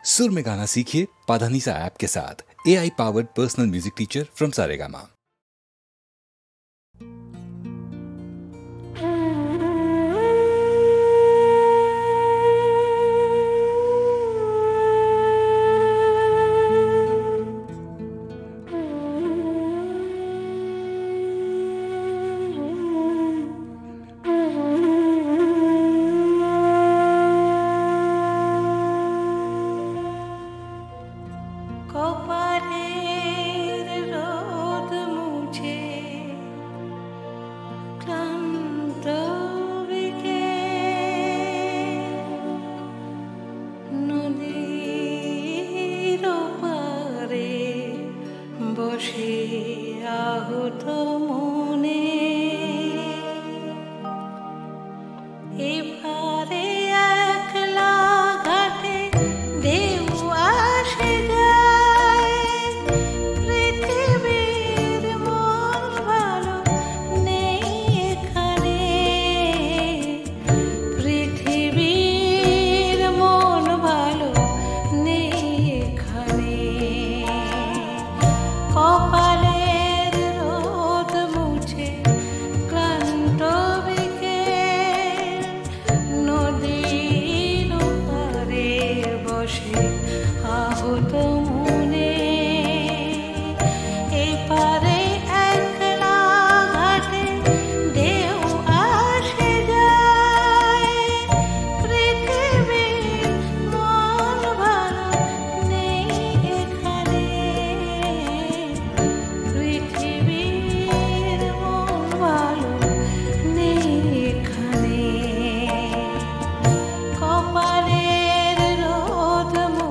सुर में गाना सीखिए पाधानीसा ऐप के साथ। AI powered personal music teacher from Saregama. কপালের রোদ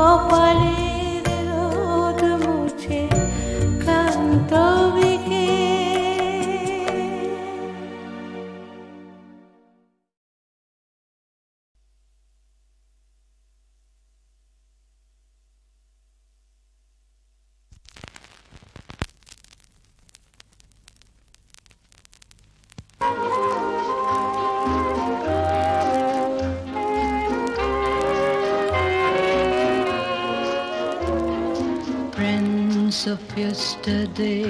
কপালের রোদ মুছে ক্লান্ত বিকেল। Friends of yesterday,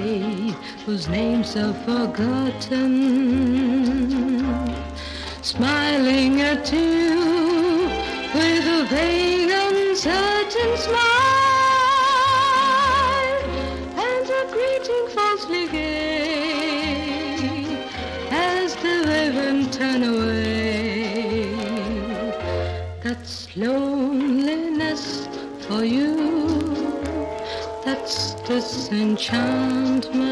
whose names are forgotten, smiling at you with a vague, uncertain smile, and a greeting falsely gay as the women turn away. That's loneliness for you. That's disenchantment.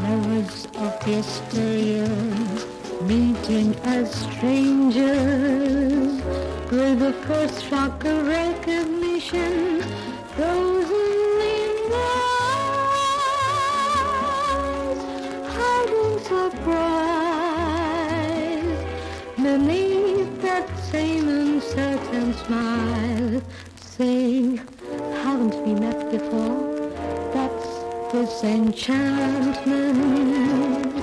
Lovers of yesteryear, meeting as strangers, with the first shock of recognition, frozen in eyes, hiding surprise beneath that same uncertain smile, saying, haven't we met before? That's disenchantment.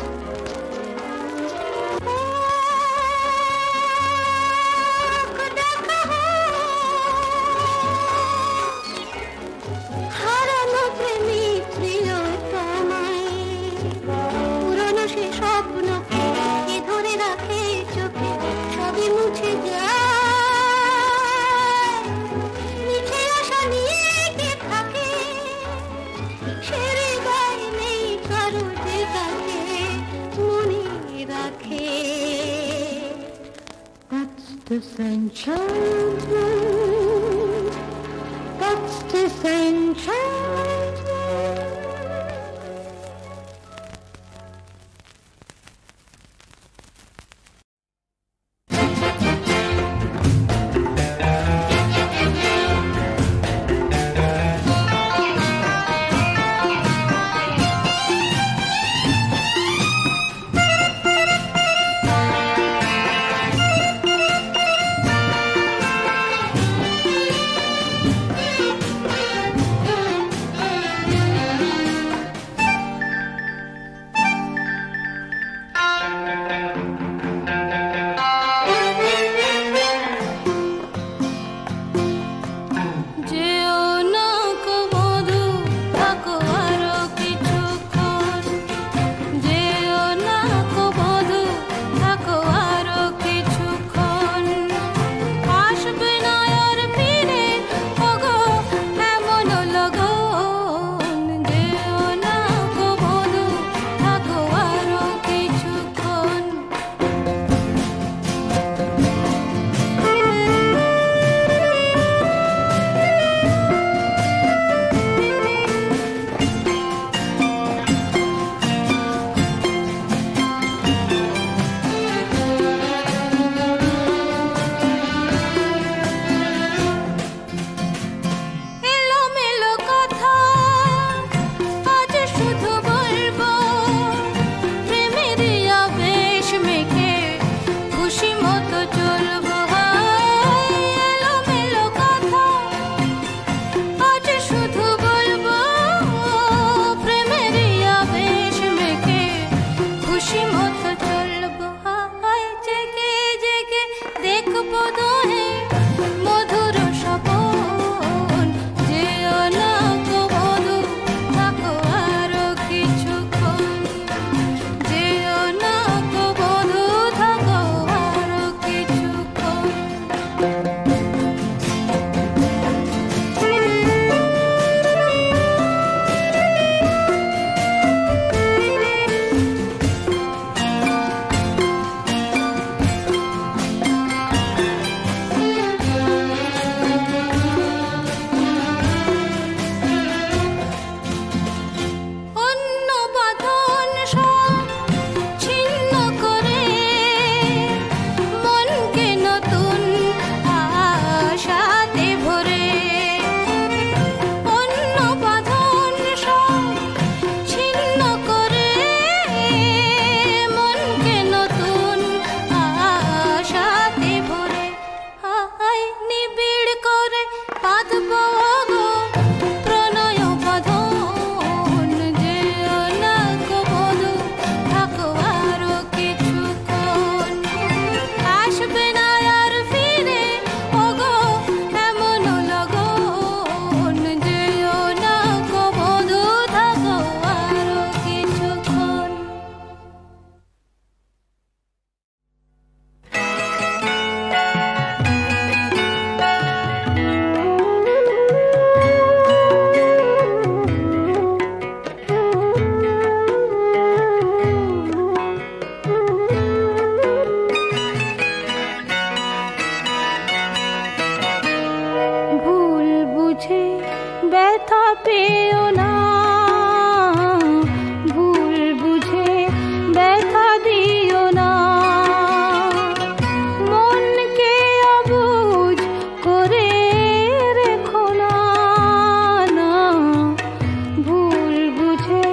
হারানো প্রেমিক প্রিয়তমায়, পুরনো সে স্বপ্নকে কে ধরে রাখে চোখে, সবই মুছে যায়। মিঠে আশা নিয়ে কে থাকে, সে হৃদয় নেই কারো যে তাকে মনে রাখে। That's disenchantment. That's disenchantment. ব্যথা পেও না, ভুল বুঝে ব্যথা দিও না, মনকে অবুঝ করে রেখো না, না ভুল বুঝে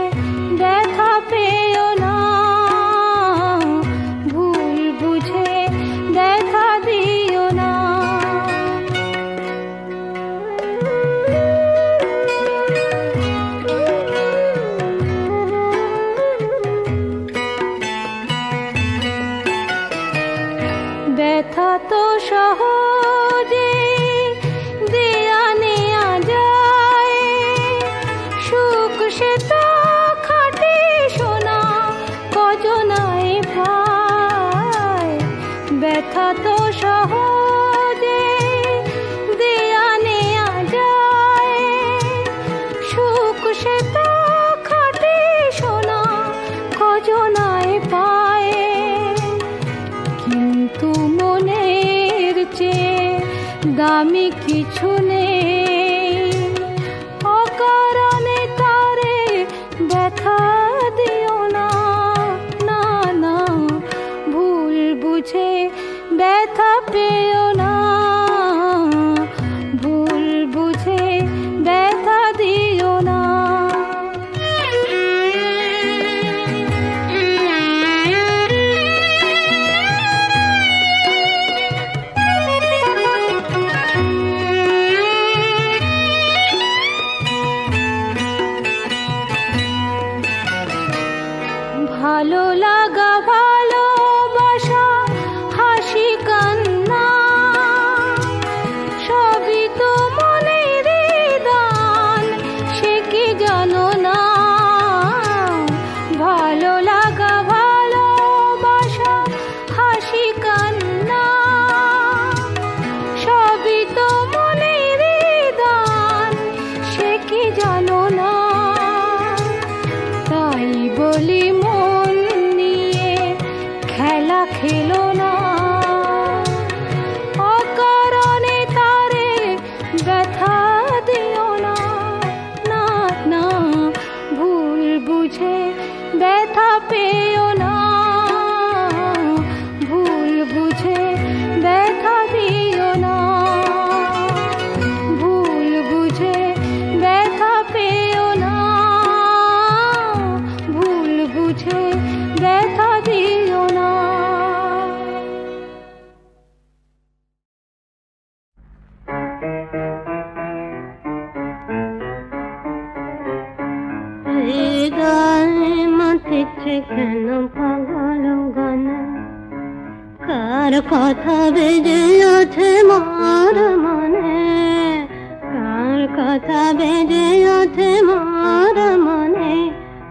ব্যথা পেও না, ভুল বুঝে ব্যথা দিও না। ব্যথা তো সহজে দেয়া নেয়া যায়, সুখ সে তো খাটে সোনা কজনায় পায়। ব্যথা তো সহজে দেয়া নেয়া যায়, সুখ সে তো খাটে সোনা কজনায় পায়। কিন্তু মনের চেয়ে দামি কিছু নেই, অকারণে তারে ব্যথা দিও না, না না ভুল বুঝে ব্যথা পেও না, ভুল বুঝে ব্যথা দিও না। ভালো লাগা ভালোবাসা হাসি কান্না সবই তো মনের দান, সে কি জানো না? ভালো লাগা ভালোবাসা হাসি কান্না সবই তো মনের দান, সে কি জানো না? তাই বলি মন নিয়ে খেলা খেলো না, অকারণে তারে ব্যথা দিও না, না না ভুল বুঝে ব্যথা পেও না, ভুল বুঝে ব্যথা দিও না, ভুল বুঝে ব্যথা পেও না, ভুল বুঝে ব্যথা দিও না। হৃদয় মাতিছে কেন পাগল গানে, কার কথা বেজে ওঠে মোর মনে, কার কথা বেজে ওঠে মোর মনে,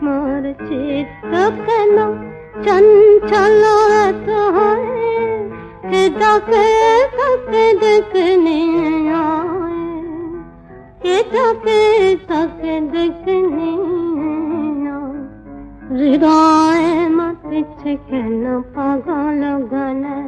মোর চিত্ত কেন চঞ্চল এত হয়, কে ডাকে তাকে ডেকে নিয়ে আয়, কে ডাকে তাকে ডেকে নিয়ে আয়। হৃদয় মাতিছে কেন পাগল গানে।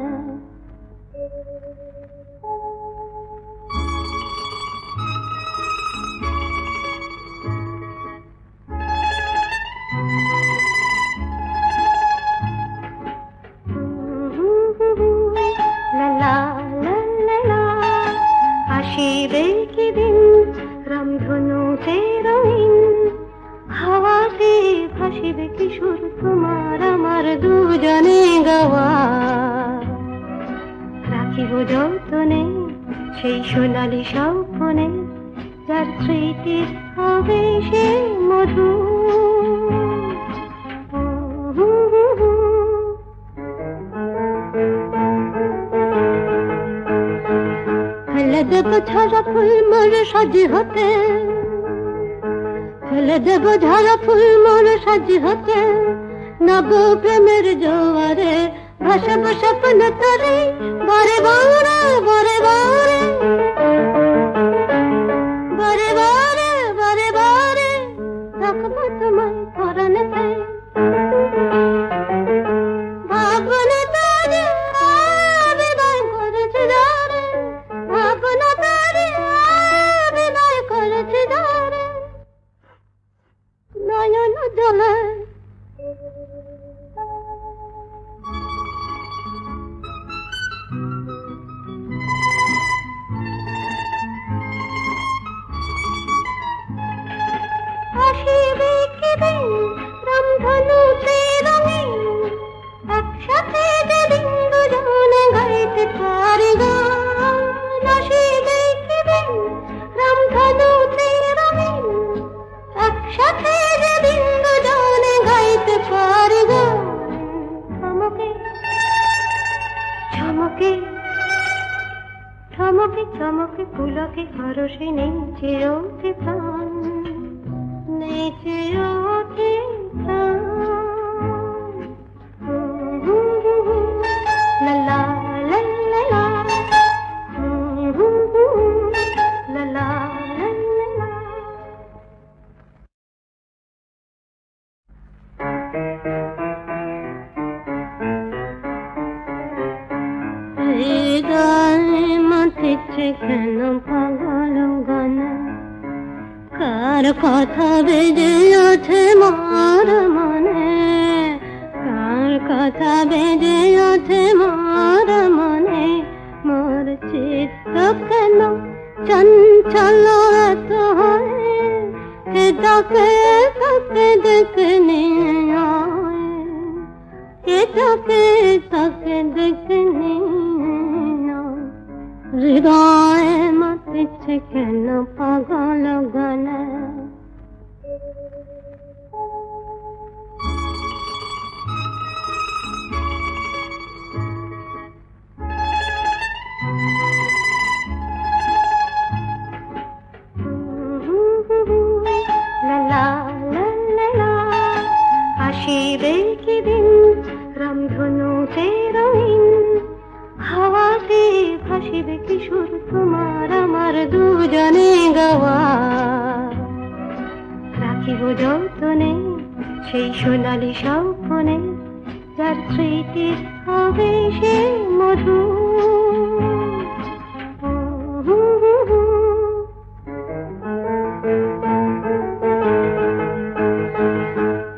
আসিবে কি দিন রামধনু রঙিন, হাওয়াতে ভাসিবে কি সুর তোমার আমার দুজনে গাওয়া, রাখিব যতনে সেই সোনালি স্বপ্নে, যার স্মৃতির হবে সে মধু। ফেলে দেব ঝরা ফুল মোর সাজি হতে, ফেলে দেব ঝরা ফুল মোর সাজি হতে, নব প্রেমের জোয়ারে ভাসব স্বপ্ন তরে, বারে বারে বারে বারে বারে বারে বারে বারে রাখবো তোমায় পরাণেতে। ভাবনা তারে বিদায় করেছে যারে, ভাবনা তারে বিদায় করেছে যারে, দোলে আসিবে কি দিন রামধনুতে রঙিন একসাথে যেদিন দুজনে গাইতে পারি গান আসিবে কি দিন রামধনুতে রঙিন একসাথে যেদিন দুজনে গাইতে পারি গান চমকে চমকে চমকে চমকে পুলকে হরষে নেচে ওঠে প্রাণ নেচে ওঠে প্রাণ লা লা লা লা লা লা লা লা হৃদয়ে মাতিছে কেন পাগল গানে কার কথা বেজে ওঠে মোর মনে কার কথা বেজে ওঠে মোর মনে মোর চিত্ত কেন চঞ্চল এত হয় কে ডাকে তাকে দেখে নিয়ে আয় কে ডাকে তাকে দেখে নিয়ে আয় হৃদয়ে মাতিছে কেন পাগল গানে লা লা লা লা লা আসিবে কি দিন রামধনুতে রঙিন হাওয়াতে ভাসিবে কিশোর তোমার আমার দুজনে গাওয়া রাখিব যতনে সেই সোনালি স্বপ্নে যার স্মৃতির হবে সে মধু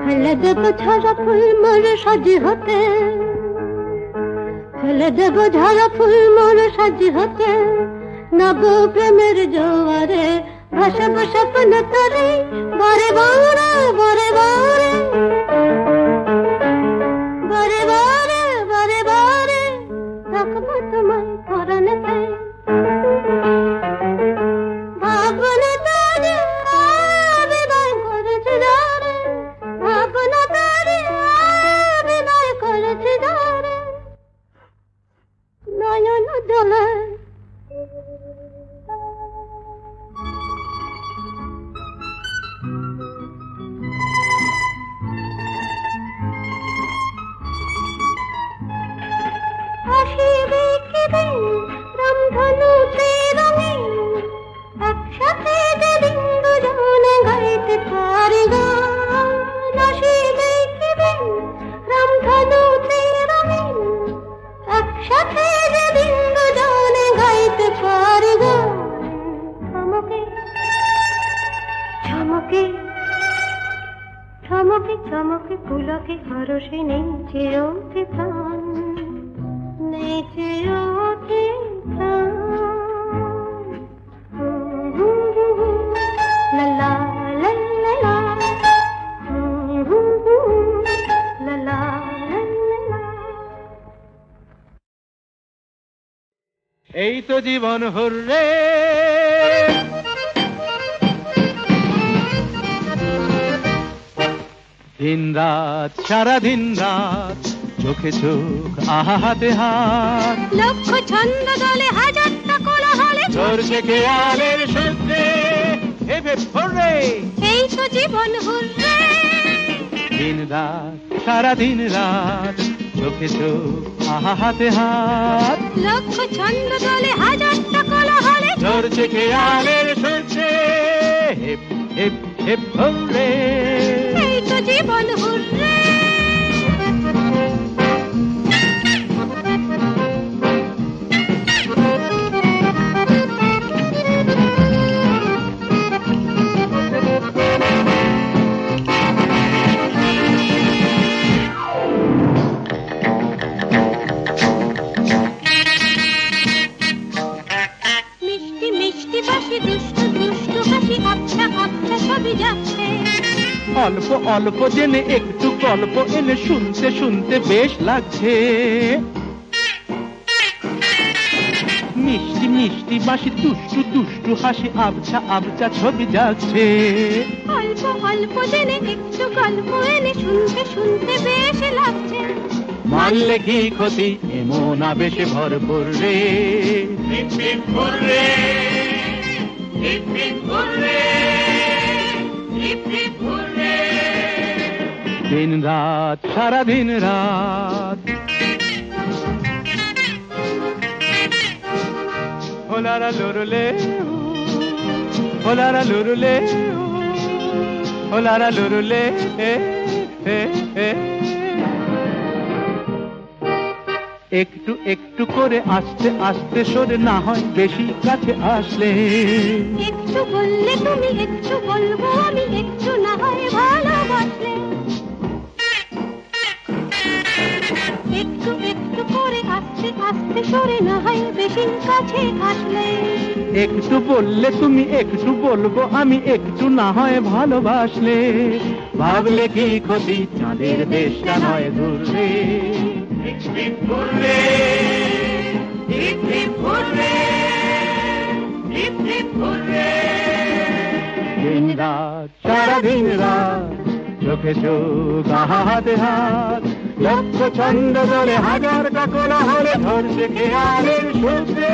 ফেলে দেব ঝরা ফুল মোর সাজি হতে ফেলে দেব ঝরা ফুল মোর সাজি হতে নব প্রেমের জোয়ারে ভাসব স্বপ্ন তরে বারে বারে বারে বারে বারে বারে বারে বারে রাখবো তোমায় পরাণেতে ভাবনা তারে বিদায় করেছে যারে ভাবনা তারে বিদায় করেছে যারে নয়ন জলে আসিবে কি দিন রামধনুতে রঙিন একসাথে যেদিন দুজনে গাইতে পারি গান আসিবে কি দিন রামধনুতে রঙিন একসাথে যেদিন দুজনে গাইতে পারি গান চমকে চমকে চমকে চমকে পুলকে হরষে নেচে ওঠে প্রাণ নেচে ওঠে প্রাণ লা লা লা লা লা লা লা লা এই তো জীবন হুররে দিন রাত সারা দিন রাত চোখে চোখ আহা হাতে হাত লক্ষ ছন্দ দলে হাজারটা কোলাহলে চলছে খেয়ালের সূত্রে হেবে হুররে এই তো জীবন হুররে দিন রাত সারা দিন রাত চোখে চোখ আহা হাতে হাত লক্ষ ছন্দ দলে হাজারটা কোলাহলে চলছে খেয়ালের সূত্রে হেপ হেপ হেপ হুররে এই তো জীবন হুররে ছবি যাচ্ছে। অল্প অল্প জেনে একটু গল্প এনে শুনতে শুনতে বেশ লাগছে। মিষ্টি মিষ্টি বাঁশি দুষ্টু দুষ্টু হাসি আবছা আবছা ছবি যাচ্ছে। অল্প অল্প জেনে একটু গল্প এনে শুনতে শুনতে বেশ লাগছে। মানলে কি ক্ষতি এমন আবেশে ভরপুর রে। দিন রাত সারা দিন রাত হোলারা লুরুলে হোলারা লুরুলে হোলারা লুরুলে একটু একটু করে আস্তে আস্তে সরে না হয় বেশি কাছে আসলে। একটু বললে তুমি একটু বলবো আমি একটু না হয় ভালোবাসলে। একটু একটু করে আস্তে আস্তে সরে না হয় বেশি কাছে আসলে। একটু বললে তুমি একটু বলবো আমি একটু না হয় ভালোবাসলে। ভাবলে কি ক্ষতি চাঁদের দেশটা নয় দূরে। দিন রাত সারা দিন রাত চোখে চোখ হাতে হাত লক্ষ ছন্দ ধরে হাজার কাকলা হলে ধরছে খেয়ালের সূত্রে।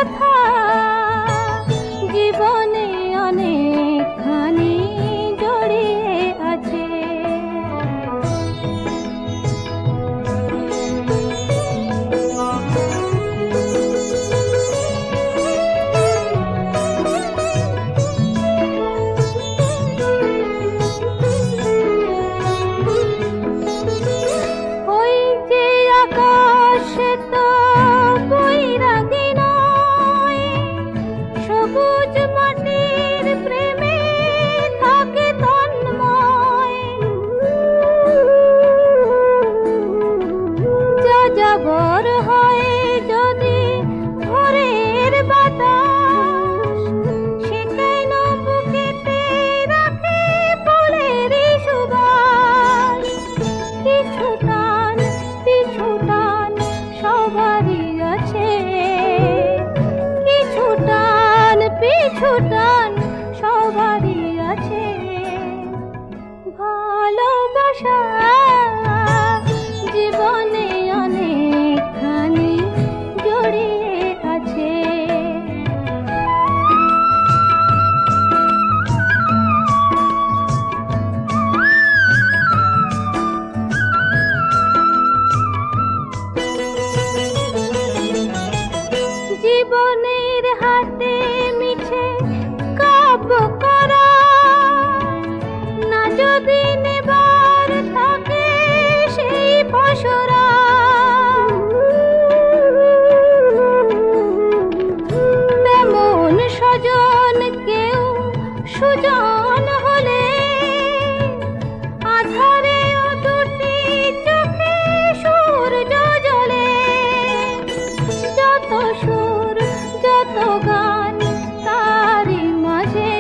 কথা জীবনে অনেকখানি জড়িয়ে আছে। ওই যে আকাশ তো বৈরাগী নয়, সবুজ মাটির প্রেমে থাকে তন্ময়। যাযাবর হয় যদি ভোরের বাতাস, সে কেন বুকেতে রাখে ফুলেরই সুবাস। কিছু টান পিছু টান সবারই আছে, কিছু টান পিছু টান সবারই আছে। ভালোবাসা জীবনে অনেকখানি জড়িয়ে আছে। জীবনের হাতে মিছে কাব্য করা, না যদি নেবার থাকে সেই পসরা। তেমন স্বজন কেউ সুজন হলে, আধারেও দুটি চোখে সূর্য জ্বলে। যত সুর যত গান তারি মাঝে,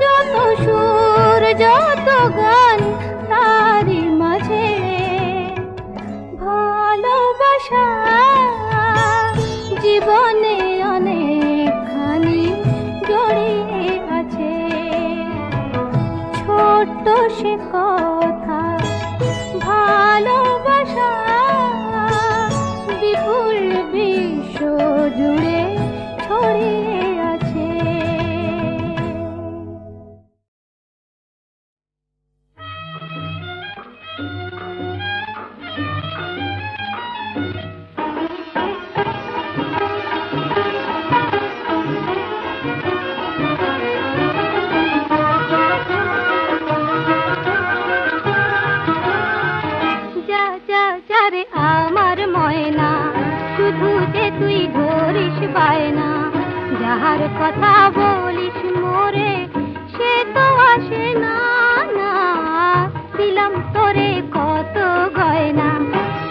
যত সুর যত গান তারি মাঝে। ভালোবাসা জীবনে অনেকখানি জড়িয়ে আছে। ছোট্ট সে কথা ভালোবাসা বিপুল বিশ্ব জুড়ে ছড়িয়ে আছে। যা যা যা রে আমার ময়না, শুধু যে তুই ধরিস বায়না। যাহার কথা বলিস মোরে সে তো আসে না। না দিলাম তোরে কত গয়না,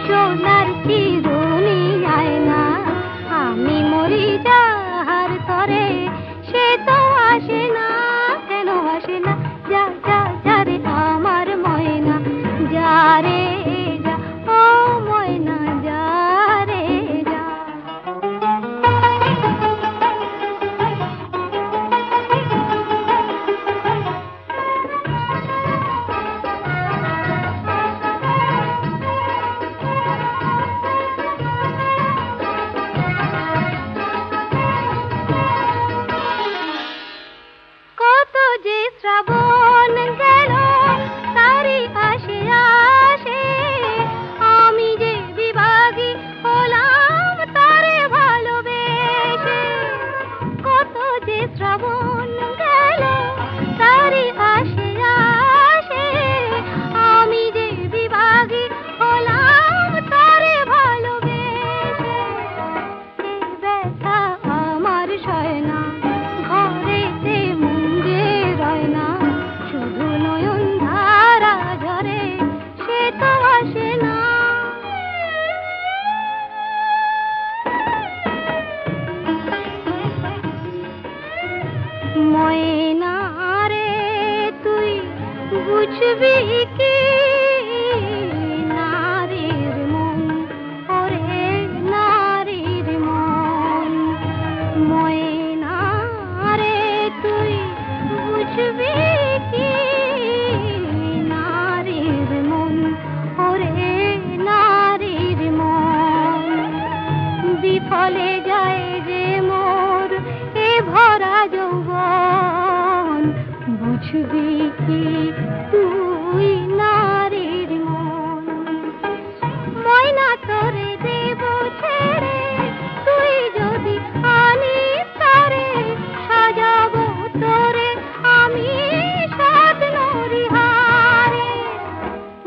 সোনার চিরুনি আয়না। আমি মরি যাহার তরে সে তো আসে না। কেন আসে না? যা যা যা রে আমার ময়না, যা রে যা ও ময়না, যা রে যা। বুঝবি কি তুই নারীর মন, ময়না তোরে দেব ছেড়ে তুই যদি আনিস তারে, সাজাবো তোরে আমি স্বপ্নরি হারে।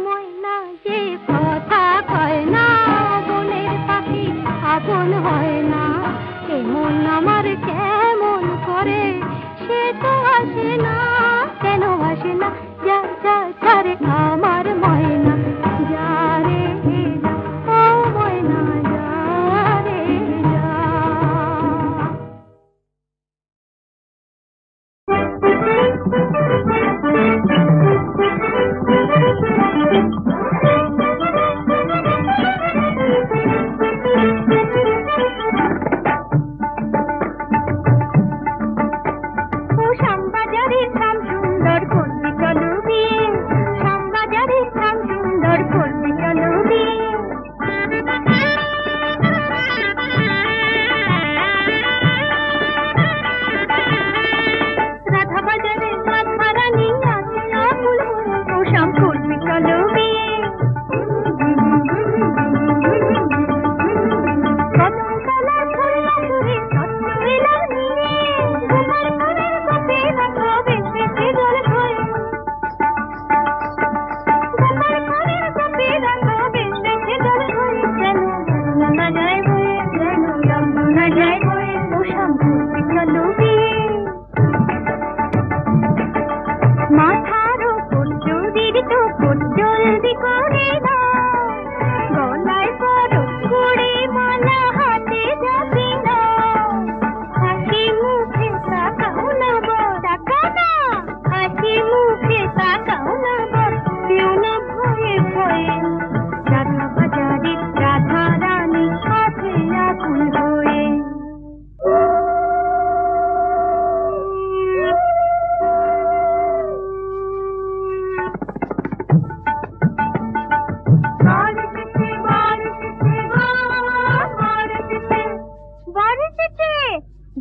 ময়না যে কথা কয় না, বনের পাখি আপন হয় না, এমন আমার কেমন করে সে তো আসে না, কেন আসে না? যা যা ছাড়ে আমার ময়না, যা রে যা, ও ময়না যা রে যা।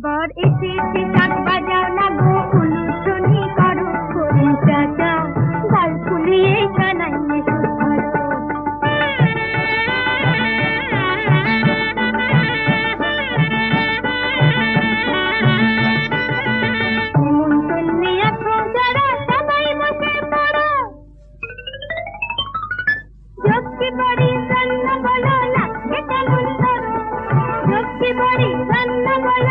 বার এসেছে কাক বাজাও না গো, উলুধ্বনি করো করি চাচা, গাল ফুলিয়ে জানাইয়ে সুধর। নিমন্ত্রণে আসো যারা সবাই বসে পড়ো, যক্ষী বাড়ি রান্না বলো না কেমন করো, যক্ষী বাড়ি রান্না বলো